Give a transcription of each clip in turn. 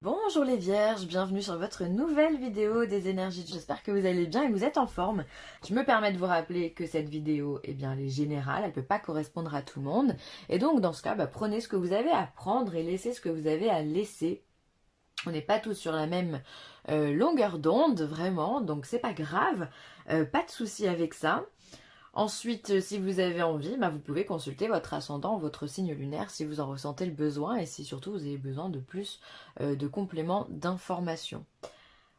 Bonjour les vierges, bienvenue sur votre nouvelle vidéo des énergies. J'espère que vous allez bien et que vous êtes en forme. Je me permets de vous rappeler que cette vidéo, eh bien, elle est générale, elle ne peut pas correspondre à tout le monde. Et donc dans ce cas, prenez ce que vous avez à prendre et laissez ce que vous avez à laisser. On n'est pas tous sur la même longueur d'onde, vraiment, donc c'est pas grave, pas de souci avec ça. Ensuite, si vous avez envie, vous pouvez consulter votre ascendant, votre signe lunaire si vous en ressentez le besoin et si surtout vous avez besoin de plus de compléments d'informations.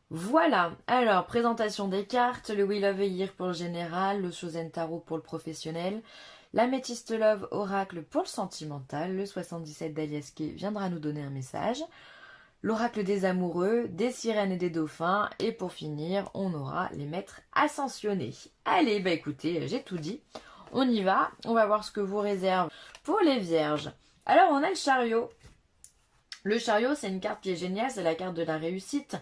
Voilà, alors présentation des cartes, le Wheel of the Year pour le général, le Chosen Tarot pour le professionnel, l'Améthyste Love Oracle pour le sentimental, le 77 d'Aliaske viendra nous donner un message, l'oracle des amoureux, des sirènes et des dauphins. Et pour finir, on aura les maîtres ascensionnés. Allez, écoutez, j'ai tout dit. On y va. On va voir ce que vous réserve pour les vierges. Alors, on a le chariot. Le chariot, c'est une carte qui est géniale. C'est la carte de la réussite.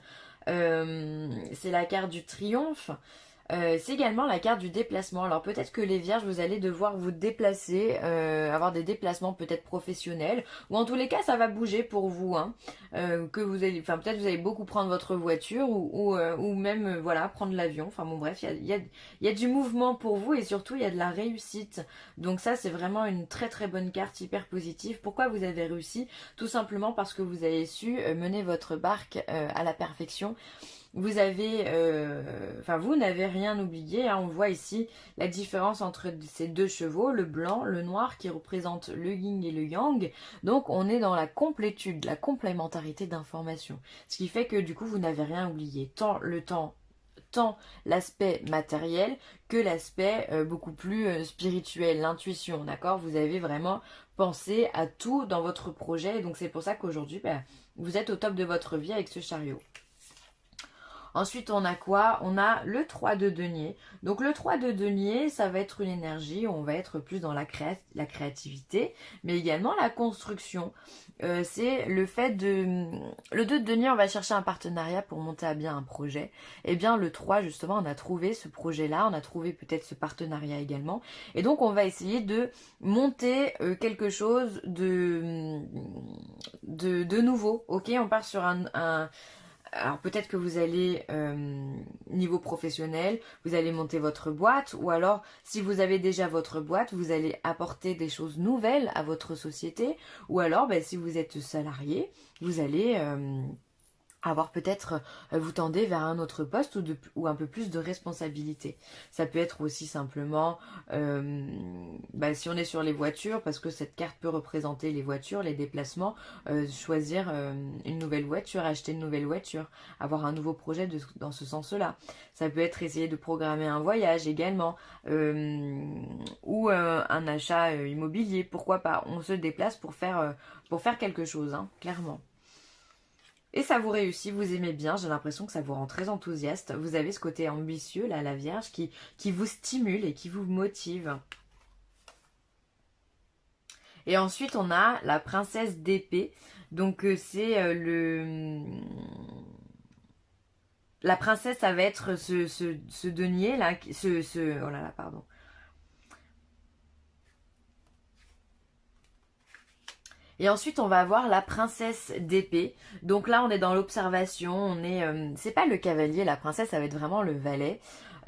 C'est la carte du triomphe. C'est également la carte du déplacement. Alors peut-être que les vierges, vous allez devoir vous déplacer, avoir des déplacements peut-être professionnels, ou en tous les cas, ça va bouger pour vous. Que vous allez, enfin peut-être vous allez beaucoup prendre votre voiture ou même voilà prendre l'avion. Enfin bon bref, il y a du mouvement pour vous et surtout il y a de la réussite. Donc ça c'est vraiment une très très bonne carte hyper positive. Pourquoi vous avez réussi? Tout simplement parce que vous avez su mener votre barque à la perfection. Vous avez, vous n'avez rien oublié. On voit ici la différence entre ces deux chevaux, le blanc, le noir, qui représente le yin et le yang. Donc, on est dans la complétude, la complémentarité d'informations. Ce qui fait que du coup, vous n'avez rien oublié. Tant l'aspect matériel que l'aspect beaucoup plus spirituel, l'intuition, d'accord? Vous avez vraiment pensé à tout dans votre projet. Et donc, c'est pour ça qu'aujourd'hui, vous êtes au top de votre vie avec ce chariot. Ensuite, on a quoi? On a le 3 de denier. Donc le 3 de denier, ça va être une énergie où on va être plus dans la créativité, mais également la construction. C'est le fait de... Le 2 de denier, on va chercher un partenariat pour monter à bien un projet. Et bien le 3, justement, on a trouvé ce projet-là, on a trouvé peut-être ce partenariat également. Et donc on va essayer de monter quelque chose de nouveau. Ok, on part sur alors peut-être que vous allez, niveau professionnel, vous allez monter votre boîte, ou alors si vous avez déjà votre boîte, vous allez apporter des choses nouvelles à votre société, ou alors si vous êtes salarié, vous allez avoir peut-être, vous tendez vers un autre poste ou un peu plus de responsabilité. Ça peut être aussi simplement, si on est sur les voitures, parce que cette carte peut représenter les voitures, les déplacements, choisir une nouvelle voiture, acheter une nouvelle voiture, avoir un nouveau projet dans ce sens-là. Ça peut être essayer de programmer un voyage également, ou un achat immobilier, pourquoi pas. On se déplace pour faire quelque chose, clairement. Et ça vous réussit, vous aimez bien, j'ai l'impression que ça vous rend très enthousiaste. Vous avez ce côté ambitieux, là, la Vierge, qui vous stimule et qui vous motive. Et ensuite, on a la princesse d'épée. Donc, c'est La princesse, ça va être ce denier, là, oh là là, pardon. Et ensuite, on va avoir la princesse d'épée. Donc là, on est dans l'observation. C'est pas le cavalier, la princesse, ça va être vraiment le valet.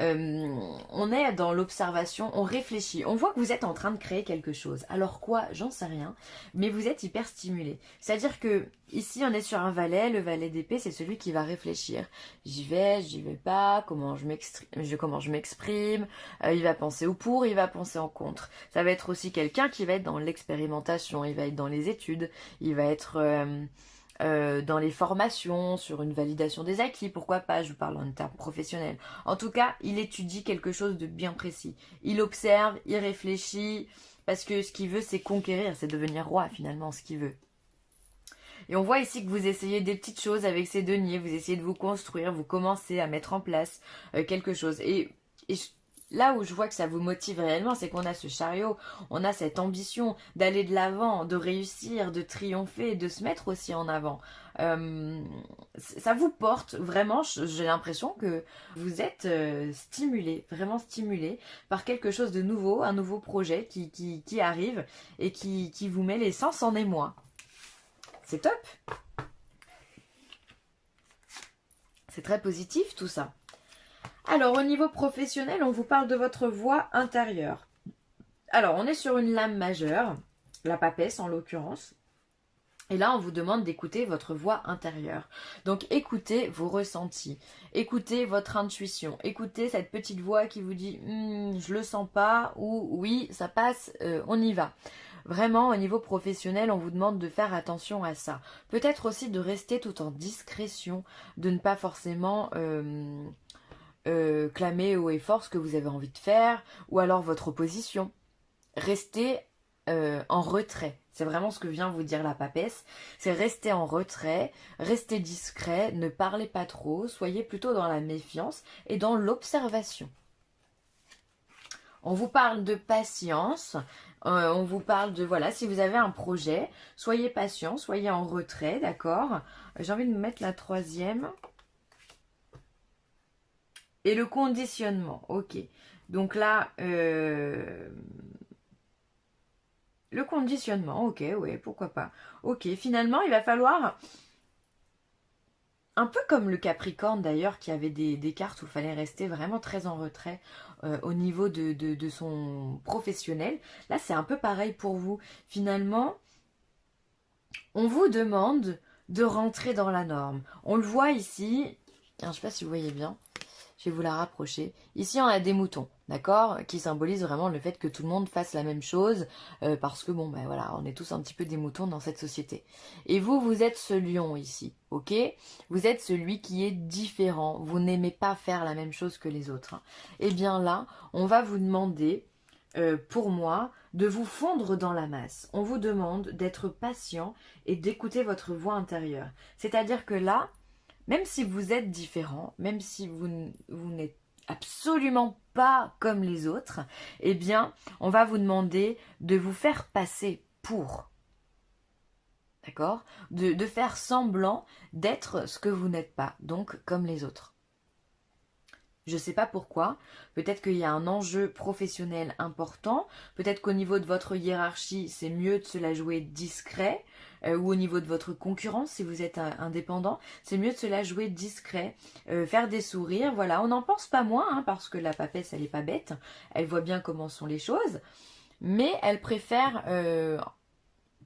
On est dans l'observation, on réfléchit. On voit que vous êtes en train de créer quelque chose. Alors quoi? J'en sais rien. Mais vous êtes hyper stimulé. C'est-à-dire que ici, on est sur un valet. Le valet d'épée, c'est celui qui va réfléchir. J'y vais pas. Comment je m'exprime? Il va penser au pour, il va penser en contre. Ça va être aussi quelqu'un qui va être dans l'expérimentation. Il va être dans les études. Il va être dans les formations, sur une validation des acquis, pourquoi pas, je vous parle en termes professionnels. En tout cas, il étudie quelque chose de bien précis. Il observe, il réfléchit, parce que ce qu'il veut, c'est conquérir, c'est devenir roi finalement, ce qu'il veut. Et on voit ici que vous essayez des petites choses avec ces deniers, vous essayez de vous construire, vous commencez à mettre en place quelque chose. Là où je vois que ça vous motive réellement, c'est qu'on a ce chariot, on a cette ambition d'aller de l'avant, de réussir, de triompher, de se mettre aussi en avant. Ça vous porte vraiment, j'ai l'impression que vous êtes stimulé, vraiment stimulé par quelque chose de nouveau, un nouveau projet qui arrive et qui vous met les sens en émoi. C'est top! C'est très positif tout ça. Alors au niveau professionnel, on vous parle de votre voix intérieure. Alors on est sur une lame majeure, la papesse en l'occurrence. Et là, on vous demande d'écouter votre voix intérieure. Donc, écoutez vos ressentis. Écoutez votre intuition. Écoutez cette petite voix qui vous dit je le sens pas » ou « oui, ça passe, on y va ». Vraiment, au niveau professionnel, on vous demande de faire attention à ça. Peut-être aussi de rester tout en discrétion, de ne pas forcément clamer haut et fort ce que vous avez envie de faire, ou alors votre opposition. Restez en retrait. C'est vraiment ce que vient vous dire la papesse. C'est rester en retrait, rester discret, ne parlez pas trop, soyez plutôt dans la méfiance et dans l'observation. On vous parle de patience, on vous parle de, voilà, si vous avez un projet, soyez patient, soyez en retrait, d'accord? J'ai envie de mettre la troisième. Et le conditionnement, ok. Donc là, le conditionnement, ok, ouais, pourquoi pas. Ok, finalement, il va falloir, un peu comme le Capricorne d'ailleurs, qui avait des cartes où il fallait rester vraiment très en retrait au niveau de son professionnel. Là, c'est un peu pareil pour vous. Finalement, on vous demande de rentrer dans la norme. On le voit ici, je ne sais pas si vous voyez bien. Je vais vous la rapprocher. Ici, on a des moutons, d'accord, qui symbolisent vraiment le fait que tout le monde fasse la même chose, parce que, bon, ben voilà, on est tous un petit peu des moutons dans cette société. Et vous, vous êtes ce lion ici, ok? Vous êtes celui qui est différent. Vous n'aimez pas faire la même chose que les autres. Eh bien là, on va vous demander, pour moi, de vous fondre dans la masse. On vous demande d'être patient et d'écouter votre voix intérieure. C'est-à-dire que là, même si vous êtes différent, même si vous n'êtes absolument pas comme les autres, eh bien, on va vous demander de vous faire passer pour. D'accord ? De faire semblant d'être ce que vous n'êtes pas, donc comme les autres. Je ne sais pas pourquoi, peut-être qu'il y a un enjeu professionnel important, peut-être qu'au niveau de votre hiérarchie, c'est mieux de se la jouer discret, ou au niveau de votre concurrence, si vous êtes indépendant, c'est mieux de se la jouer discret, faire des sourires, voilà, on n'en pense pas moins, hein, parce que la papesse, elle n'est pas bête, elle voit bien comment sont les choses, mais elle préfère,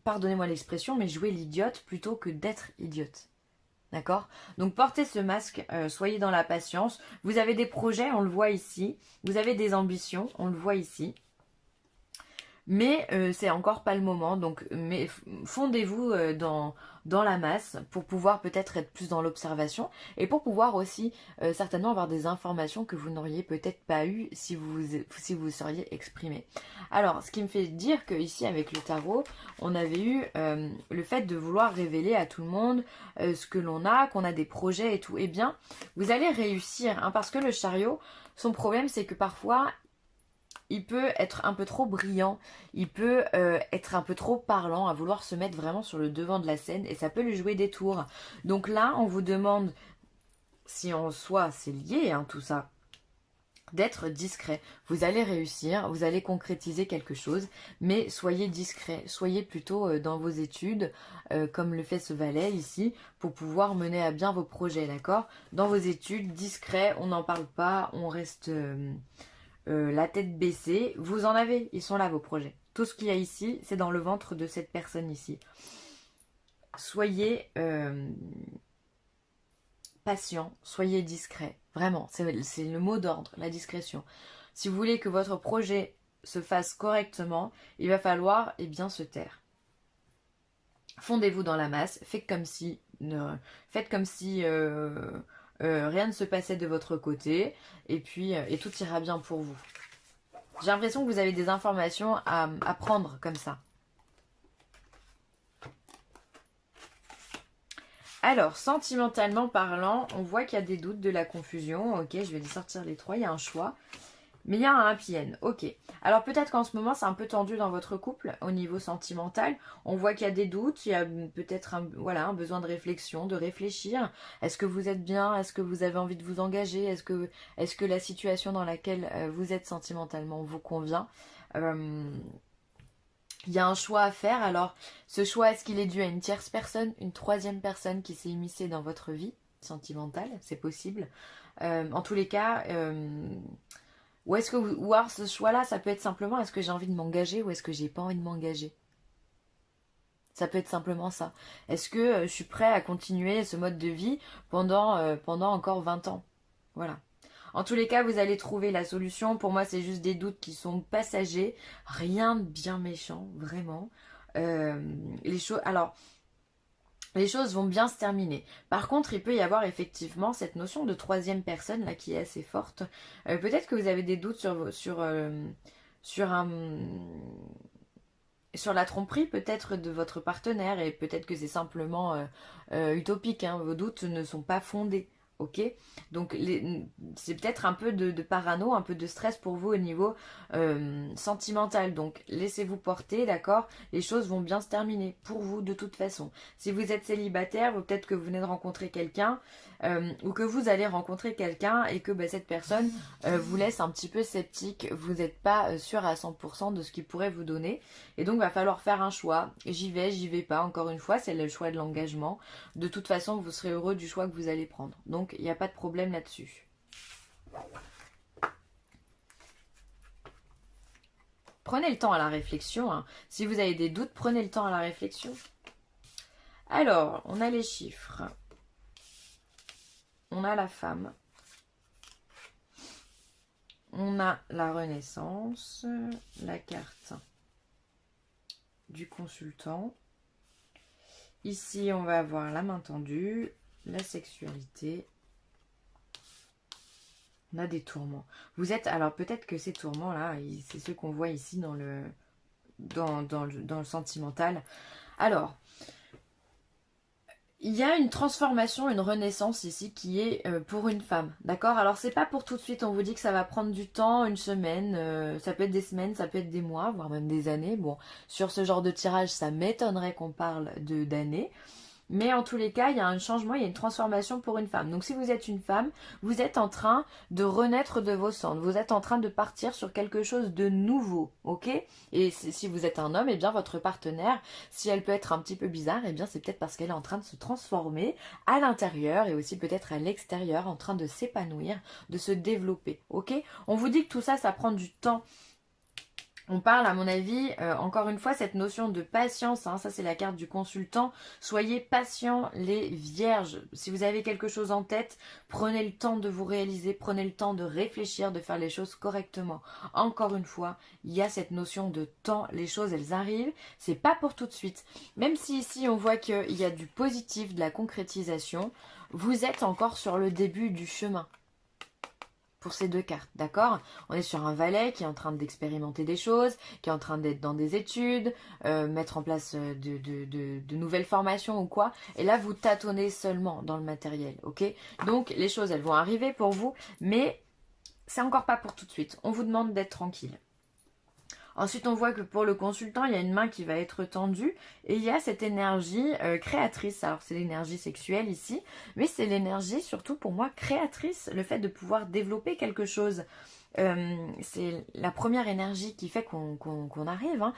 pardonnez-moi l'expression, mais jouer l'idiote plutôt que d'être idiote. D'accord? Donc portez ce masque, soyez dans la patience. Vous avez des projets, on le voit ici. Vous avez des ambitions, on le voit ici. Mais c'est encore pas le moment, donc fondez-vous dans la masse pour pouvoir peut-être être plus dans l'observation et pour pouvoir aussi certainement avoir des informations que vous n'auriez peut-être pas eues si vous seriez exprimé. Alors, ce qui me fait dire que ici avec le tarot, on avait eu le fait de vouloir révéler à tout le monde ce que l'on a, qu'on a des projets et tout. Eh bien, vous allez réussir, hein, parce que le chariot, son problème c'est que parfois il peut être un peu trop brillant, il peut être un peu trop parlant, à vouloir se mettre vraiment sur le devant de la scène et ça peut lui jouer des tours. Donc là, on vous demande, si en soi c'est lié, hein, tout ça, d'être discret. Vous allez réussir, vous allez concrétiser quelque chose, mais soyez discret, soyez plutôt dans vos études, comme le fait ce valet ici, pour pouvoir mener à bien vos projets, d'accord? Dans vos études, discret, on n'en parle pas, on reste... la tête baissée, vous en avez, ils sont là vos projets. Tout ce qu'il y a ici, c'est dans le ventre de cette personne ici. Soyez patient, soyez discret. Vraiment, c'est le mot d'ordre, la discrétion. Si vous voulez que votre projet se fasse correctement, il va falloir bien se taire. Fondez-vous dans la masse, faites comme si rien ne se passait de votre côté, et puis tout ira bien pour vous. J'ai l'impression que vous avez des informations à prendre comme ça. Alors, sentimentalement parlant, on voit qu'il y a des doutes, de la confusion. Ok, je vais les sortir les trois, il y a un choix. Mais il y a un happy end, ok. Alors peut-être qu'en ce moment c'est un peu tendu dans votre couple au niveau sentimental. On voit qu'il y a des doutes, il y a peut-être un besoin de réflexion, de réfléchir. Est-ce que vous êtes bien? Est-ce que vous avez envie de vous engager? Est-ce que la situation dans laquelle vous êtes sentimentalement vous convient? Il y a un choix à faire. Alors ce choix, est-ce qu'il est dû à une tierce personne, une troisième personne qui s'est immiscée dans votre vie? sentimentale, c'est possible. En tous les cas, ou est-ce que ou alors ce choix-là, ça peut être simplement est-ce que j'ai envie de m'engager ou est-ce que j'ai pas envie de m'engager. Ça peut être simplement ça. Est-ce que je suis prêt à continuer ce mode de vie pendant encore 20 ans? Voilà. En tous les cas, vous allez trouver la solution. Pour moi, c'est juste des doutes qui sont passagers. Rien de bien méchant, vraiment. Alors, les choses vont bien se terminer. Par contre, il peut y avoir effectivement cette notion de troisième personne là qui est assez forte. Peut-être que vous avez des doutes sur sur la tromperie peut-être de votre partenaire et peut-être que c'est simplement utopique, hein. Vos doutes ne sont pas fondés. Ok, donc c'est peut-être un peu de parano, un peu de stress pour vous au niveau sentimental. Donc laissez-vous porter, d'accord. Les choses vont bien se terminer pour vous de toute façon. Si vous êtes célibataire, ou peut-être que vous venez de rencontrer quelqu'un ou que vous allez rencontrer quelqu'un et que cette personne vous laisse un petit peu sceptique, vous n'êtes pas sûr à 100% de ce qu'il pourrait vous donner. Et donc, il va falloir faire un choix. J'y vais pas. Encore une fois, c'est le choix de l'engagement. De toute façon, vous serez heureux du choix que vous allez prendre. Donc, il n'y a pas de problème là-dessus. Prenez le temps à la réflexion, hein. Si vous avez des doutes, prenez le temps à la réflexion. Alors, on a les chiffres. On a la femme. On a la renaissance. La carte du consultant. Ici, on va avoir la main tendue, la sexualité. On a des tourments. Vous êtes, alors peut-être que ces tourments-là, c'est ceux qu'on voit ici dans le sentimental. Alors, il y a une transformation, une renaissance ici qui est pour une femme, d'accord? Alors c'est pas pour tout de suite, on vous dit que ça va prendre du temps, une semaine, ça peut être des semaines, ça peut être des mois, voire même des années. Bon, sur ce genre de tirage, ça m'étonnerait qu'on parle d'années. Mais en tous les cas, il y a un changement, il y a une transformation pour une femme. Donc si vous êtes une femme, vous êtes en train de renaître de vos cendres. Vous êtes en train de partir sur quelque chose de nouveau, ok? Et si vous êtes un homme, eh bien votre partenaire, si elle peut être un petit peu bizarre, eh bien c'est peut-être parce qu'elle est en train de se transformer à l'intérieur et aussi peut-être à l'extérieur, en train de s'épanouir, de se développer, ok? On vous dit que tout ça, ça prend du temps. On parle, à mon avis, encore une fois, cette notion de patience, hein, ça c'est la carte du consultant. Soyez patients les vierges. Si vous avez quelque chose en tête, prenez le temps de vous réaliser, prenez le temps de réfléchir, de faire les choses correctement. Encore une fois, il y a cette notion de temps, les choses elles arrivent, c'est pas pour tout de suite. Même si ici on voit qu'il y a du positif, de la concrétisation, vous êtes encore sur le début du chemin. Pour ces deux cartes, d'accord? On est sur un valet qui est en train d'expérimenter des choses, qui est en train d'être dans des études, mettre en place de nouvelles formations ou quoi. Et là, vous tâtonnez seulement dans le matériel, ok? Donc, les choses, elles vont arriver pour vous, mais c'est encore pas pour tout de suite. On vous demande d'être tranquille. Ensuite, on voit que pour le consultant, il y a une main qui va être tendue et il y a cette énergie créatrice. Alors, c'est l'énergie sexuelle ici, mais c'est l'énergie surtout pour moi créatrice, le fait de pouvoir développer quelque chose. C'est la première énergie qui fait qu'on arrive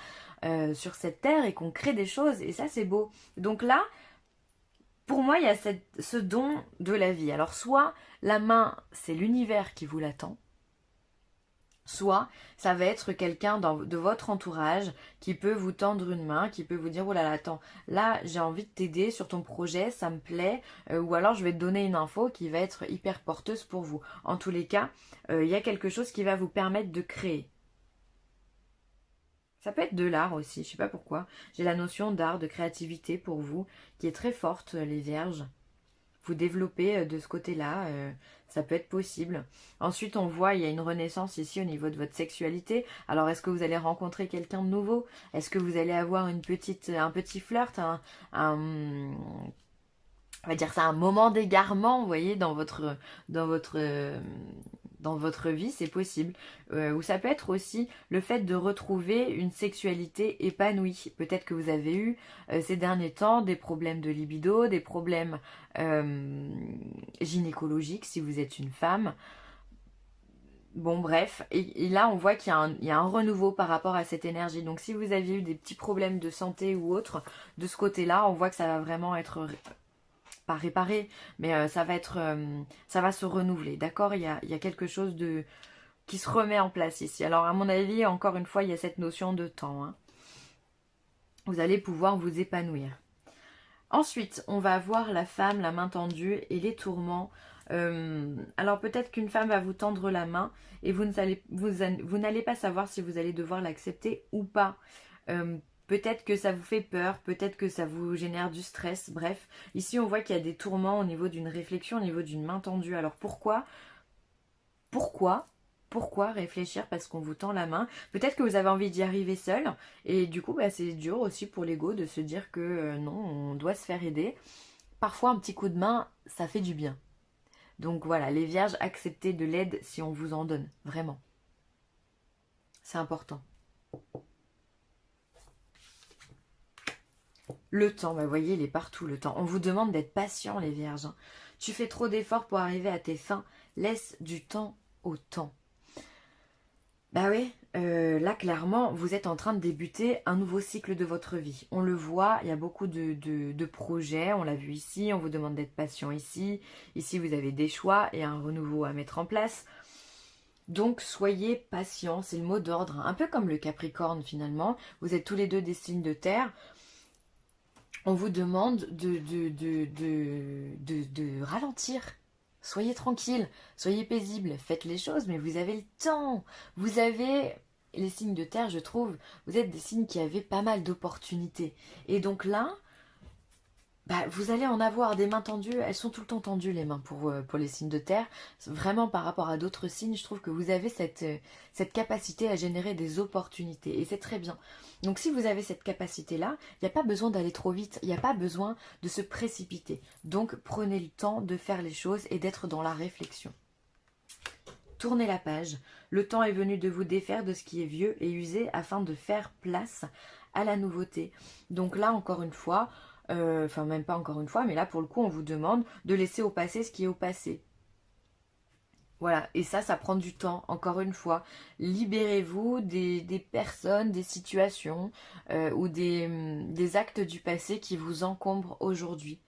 sur cette terre et qu'on crée des choses et ça, c'est beau. Donc là, pour moi, il y a ce don de la vie. Alors, soit la main, c'est l'univers qui vous l'attend, soit ça va être quelqu'un de votre entourage qui peut vous tendre une main, qui peut vous dire « Oh là là, attends, là j'ai envie de t'aider sur ton projet, ça me plaît. Ou alors je vais te donner une info qui va être hyper porteuse pour vous. » En tous les cas, il y a quelque chose qui va vous permettre de créer. Ça peut être de l'art aussi, je ne sais pas pourquoi. J'ai la notion d'art, de créativité pour vous, qui est très forte, les vierges. Vous développez de ce côté-là, ça peut être possible. Ensuite, on voit, il y a une renaissance ici au niveau de votre sexualité. Alors, est-ce que vous allez rencontrer quelqu'un de nouveau? Est-ce que vous allez avoir un petit flirt, on va dire ça, un moment d'égarement, vous voyez, dans votre vie, c'est possible. Ou ça peut être aussi le fait de retrouver une sexualité épanouie. Peut-être que vous avez eu ces derniers temps des problèmes de libido, des problèmes gynécologiques si vous êtes une femme. Bon bref, et là on voit qu'il y a un renouveau par rapport à cette énergie. Donc si vous aviez eu des petits problèmes de santé ou autre, de ce côté-là, on voit que ça va vraiment être pas réparer, mais ça va se renouveler, d'accord? Il y a quelque chose qui se remet en place ici. Alors à mon avis, encore une fois, il y a cette notion de temps, hein. Vous allez pouvoir vous épanouir. Ensuite, on va avoir la femme, la main tendue et les tourments. Alors peut-être qu'une femme va vous tendre la main et vous n'allez pas savoir si vous allez devoir l'accepter ou pas. Peut-être que ça vous fait peur, peut-être que ça vous génère du stress, bref. Ici, on voit qu'il y a des tourments au niveau d'une réflexion, au niveau d'une main tendue. Alors pourquoi réfléchir parce qu'on vous tend la main? Peut-être que vous avez envie d'y arriver seul et du coup bah, c'est dur aussi pour l'ego de se dire que non, on doit se faire aider. Parfois un petit coup de main, ça fait du bien. Donc voilà, les vierges, acceptez de l'aide si on vous en donne, vraiment. C'est important. Le temps, bah, vous voyez, il est partout le temps. On vous demande d'être patient les vierges, hein. Tu fais trop d'efforts pour arriver à tes fins. Laisse du temps au temps. Bah oui, là clairement, vous êtes en train de débuter un nouveau cycle de votre vie. On le voit, il y a beaucoup de projets, on l'a vu ici, on vous demande d'être patient ici. Ici, vous avez des choix et un renouveau à mettre en place. Donc, soyez patient, c'est le mot d'ordre. Un peu comme le Capricorne finalement. Vous êtes tous les deux des signes de terre. On vous demande de ralentir. Soyez tranquille, soyez paisible, faites les choses, mais vous avez le temps. Vous avez, les signes de terre, je trouve, vous êtes des signes qui avaient pas mal d'opportunités. Et donc là, bah, vous allez en avoir des mains tendues. Elles sont tout le temps tendues, les mains, pour les signes de terre. Vraiment, par rapport à d'autres signes, je trouve que vous avez cette capacité à générer des opportunités. Et c'est très bien. Donc si vous avez cette capacité-là, il n'y a pas besoin d'aller trop vite. Il n'y a pas besoin de se précipiter. Donc prenez le temps de faire les choses et d'être dans la réflexion. Tournez la page. Le temps est venu de vous défaire de ce qui est vieux et usé afin de faire place à la nouveauté. Donc là, encore une fois, enfin même pas encore une fois, mais là pour le coup on vous demande de laisser au passé ce qui est au passé. Voilà, et ça prend du temps, encore une fois. Libérez-vous des personnes, des situations ou des actes du passé qui vous encombrent aujourd'hui.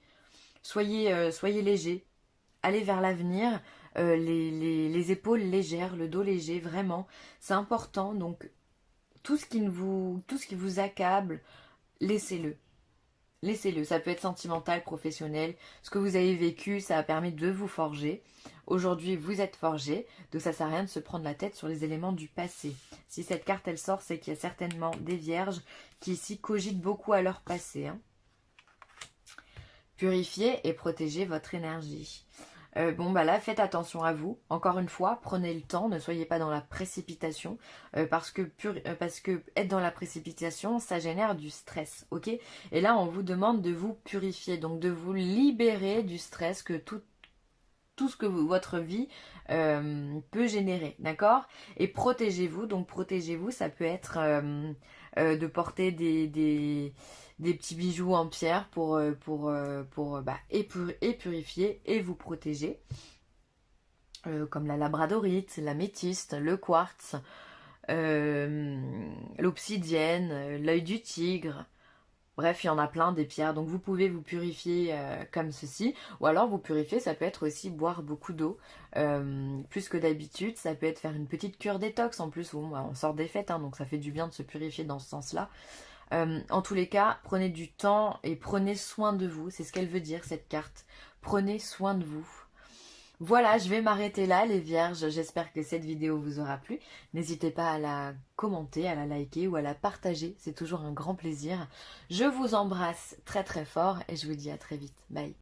Soyez léger, allez vers l'avenir, les épaules légères, le dos léger, vraiment. C'est important, donc tout ce qui vous accable, laissez-le. Laissez-le, ça peut être sentimental, professionnel. Ce que vous avez vécu, ça a permis de vous forger. Aujourd'hui, vous êtes forgé, donc ça ne sert à rien de se prendre la tête sur les éléments du passé. Si cette carte, elle sort, c'est qu'il y a certainement des vierges qui ici cogitent beaucoup à leur passé, hein. Purifiez et protégez votre énergie. Bon bah là faites attention à vous, encore une fois prenez le temps, ne soyez pas dans la précipitation parce que être dans la précipitation ça génère du stress, ok? Et là on vous demande de vous purifier, donc de vous libérer du stress que tout ce que votre vie peut générer, d'accord? Et protégez-vous, donc protégez-vous, ça peut être de porter des petits bijoux en pierre pour purifier et vous protéger, comme la labradorite, l'améthyste, le quartz, l'obsidienne, l'œil du tigre. Bref, il y en a plein des pierres, donc vous pouvez vous purifier comme ceci, ou alors vous purifier, ça peut être aussi boire beaucoup d'eau, plus que d'habitude, ça peut être faire une petite cure détox, en plus bon, on sort des fêtes, hein, donc ça fait du bien de se purifier dans ce sens-là. En tous les cas, prenez du temps et prenez soin de vous, c'est ce qu'elle veut dire cette carte, prenez soin de vous. Voilà, je vais m'arrêter là les vierges, j'espère que cette vidéo vous aura plu. N'hésitez pas à la commenter, à la liker ou à la partager, c'est toujours un grand plaisir. Je vous embrasse très très fort et je vous dis à très vite. Bye.